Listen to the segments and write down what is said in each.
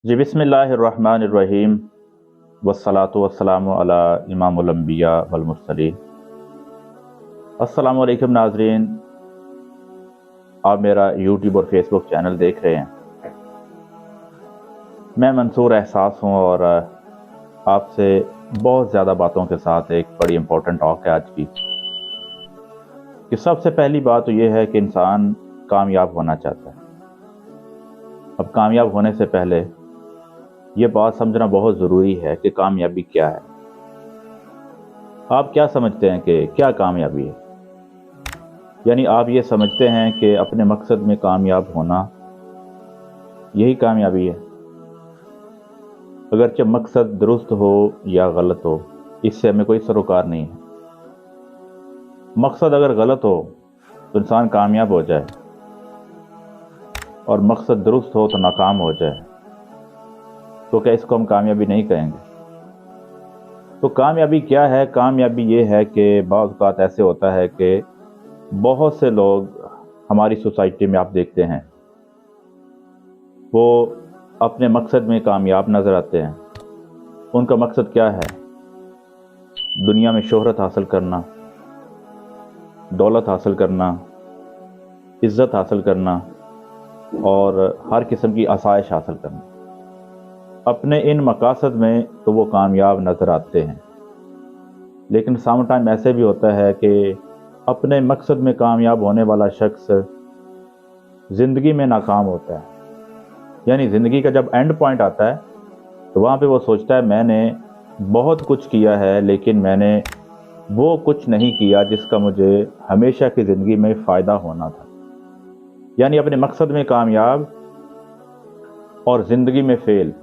जी बिस्मिल्लाहिर्रहमानिर्रहीम वस्सलातु वस्सलामु अला इमामुल अंबिया वल मुरसलीन। अस्सलामु अलैकुम नाज़रीन, आप मेरा यूट्यूब और फेसबुक चैनल देख रहे हैं। मैं मंसूर एहसास हूँ और आपसे बहुत ज़्यादा बातों के साथ एक बड़ी इम्पोर्टेंट टॉक है आज की। कि सबसे पहली बात तो ये है कि इंसान कामयाब होना चाहता है। अब कामयाब होने से पहले ये बात समझना बहुत ज़रूरी है कि कामयाबी क्या है। आप क्या समझते हैं कि क्या कामयाबी है? यानी आप ये समझते हैं कि अपने मकसद में कामयाब होना यही कामयाबी है। अगरचे मकसद दुरुस्त हो या गलत हो, इससे हमें कोई सरोकार नहीं है। मकसद अगर गलत हो तो इंसान कामयाब हो जाए, और मकसद दुरुस्त हो तो नाकाम हो जाए, तो क्या इसको हम कामयाबी नहीं कहेंगे? तो कामयाबी क्या है? कामयाबी ये है कि बाज़ औक़ात ऐसे होता है कि बहुत से लोग हमारी सोसाइटी में आप देखते हैं, वो अपने मकसद में कामयाब नज़र आते हैं। उनका मकसद क्या है? दुनिया में शोहरत हासिल करना, दौलत हासिल करना, इज़्ज़त हासिल करना और हर किस्म की आसाइश हासिल करना। अपने इन मकासद में तो वो कामयाब नज़र आते हैं, लेकिन सम टाइम ऐसे भी होता है कि अपने मकसद में कामयाब होने वाला शख्स ज़िंदगी में नाकाम होता है। यानी ज़िंदगी का जब एंड पॉइंट आता है तो वहाँ पे वो सोचता है मैंने बहुत कुछ किया है, लेकिन मैंने वो कुछ नहीं किया जिसका मुझे हमेशा की ज़िंदगी में फ़ायदा होना था। यानी अपने मकसद में कामयाब और ज़िंदगी में फ़ेल।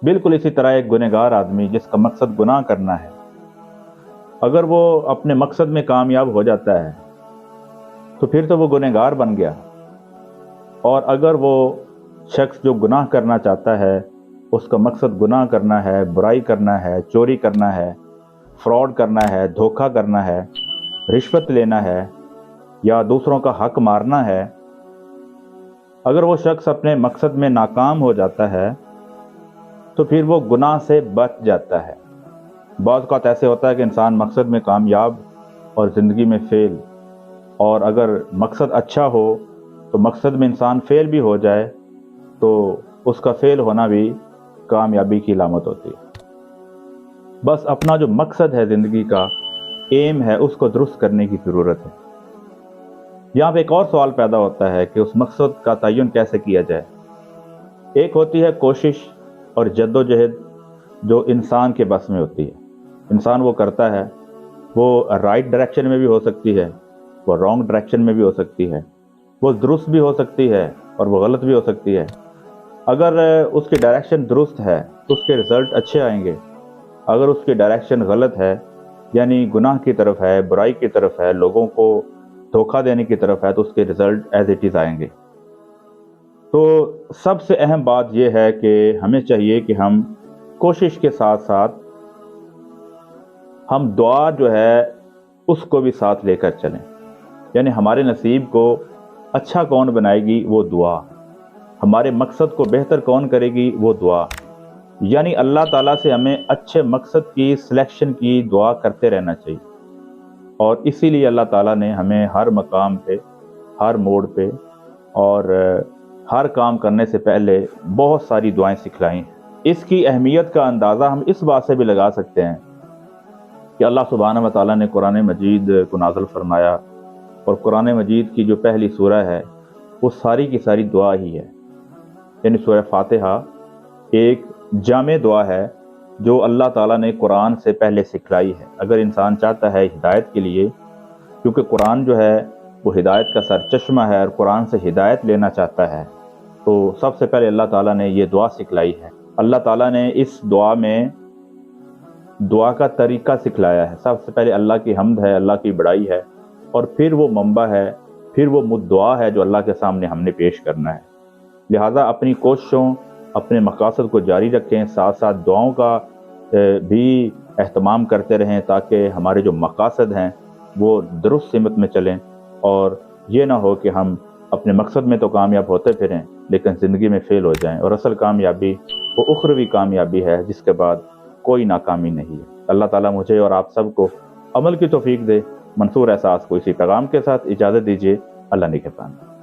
बिल्कुल इसी तरह एक गुनहगार आदमी जिसका मकसद गुनाह करना है, अगर वो अपने मकसद में कामयाब हो जाता है तो फिर तो वो गुनहगार बन गया। और अगर वो शख्स जो गुनाह करना चाहता है, उसका मकसद गुनाह करना है, बुराई करना है, चोरी करना है, फ्रॉड करना है, धोखा करना है, रिश्वत लेना है या दूसरों का हक मारना है, अगर वो शख्स अपने मकसद में नाकाम हो जाता है तो फिर वो गुनाह से बच जाता है। बाज़ औक़ात ऐसे होता है कि इंसान मकसद में कामयाब और ज़िंदगी में फ़ेल, और अगर मकसद अच्छा हो तो मकसद में इंसान फ़ेल भी हो जाए तो उसका फ़ेल होना भी कामयाबी की अलामत होती है। बस अपना जो मकसद है, ज़िंदगी का एम है, उसको दुरुस्त करने की ज़रूरत है। यहाँ पे एक और सवाल पैदा होता है कि उस मकसद का तयन कैसे किया जाए। एक होती है कोशिश और जद्दोजहद जो इंसान के बस में होती है। इंसान वो करता है, वो राइट डायरेक्शन में भी हो सकती है, वो रॉन्ग डायरेक्शन में भी हो सकती है, वो दुरुस्त भी हो सकती है और वो गलत भी हो सकती है। अगर उसकी डायरेक्शन दुरुस्त है तो उसके रिज़ल्ट अच्छे आएंगे। अगर उसकी डायरेक्शन गलत है, यानी गुनाह की तरफ है, बुराई की तरफ है, लोगों को धोखा देने की तरफ है, तो उसके रिज़ल्ट एज इट इज़ आएंगे। तो सबसे अहम बात यह है कि हमें चाहिए कि हम कोशिश के साथ साथ हम दुआ जो है उसको भी साथ लेकर चलें। यानी हमारे नसीब को अच्छा कौन बनाएगी? वो दुआ। हमारे मकसद को बेहतर कौन करेगी? वो दुआ। यानी अल्लाह ताला से हमें अच्छे मकसद की सिलेक्शन की दुआ करते रहना चाहिए। और इसीलिए अल्लाह ताला ने हमें हर मकाम पे, हर मोड़ पे और हर काम करने से पहले बहुत सारी दुआएं सिखलाई हैं। इसकी अहमियत का अंदाज़ा हम इस बात से भी लगा सकते हैं कि अल्लाह सुब्हानहू व तआला ने कुरान मजीद को नाज़िल फरमाया, और कुरान मजीद की जो पहली सूरह है वो सारी की सारी दुआ ही है। यानी सूरह फातिहा एक जामे दुआ है जो अल्लाह ताला ने कुरान से पहले सिखलाई है। अगर इंसान चाहता है हिदायत के लिए, क्योंकि कुरान जो है वो हिदायत का सरचश्मा है और कुरान से हिदायत लेना चाहता है, तो सबसे पहले अल्लाह ताला ने ये दुआ सिखलाई है। अल्लाह ताला ने इस दुआ में दुआ का तरीका सिखलाया है। सबसे पहले अल्लाह की हम्द है, अल्लाह की बड़ाई है, और फिर वो मंबा है, फिर वो मुद्दुआ है जो अल्लाह के सामने हमने पेश करना है। लिहाजा अपनी कोशिशों, अपने मकासद को जारी रखें, साथ साथ दुआओं का भी एहतमाम करते रहें, ताकि हमारे जो मकासद हैं वो दुरुस्त सिमत में चलें, और ये ना हो कि हम अपने मकसद में तो कामयाब होते फिरें لیکن زندگی میں فیل ہو جائیں، اور اصل کامیابی وہ اخروی کامیابی ہے جس کے بعد کوئی ناکامی نہیں ہے۔ اللہ تعالیٰ مجھے اور آپ سب کو عمل کی توفیق دے۔ منصور احساس کو اسی پیغام کے ساتھ اجازت دیجیے۔ اللہ نگہبان۔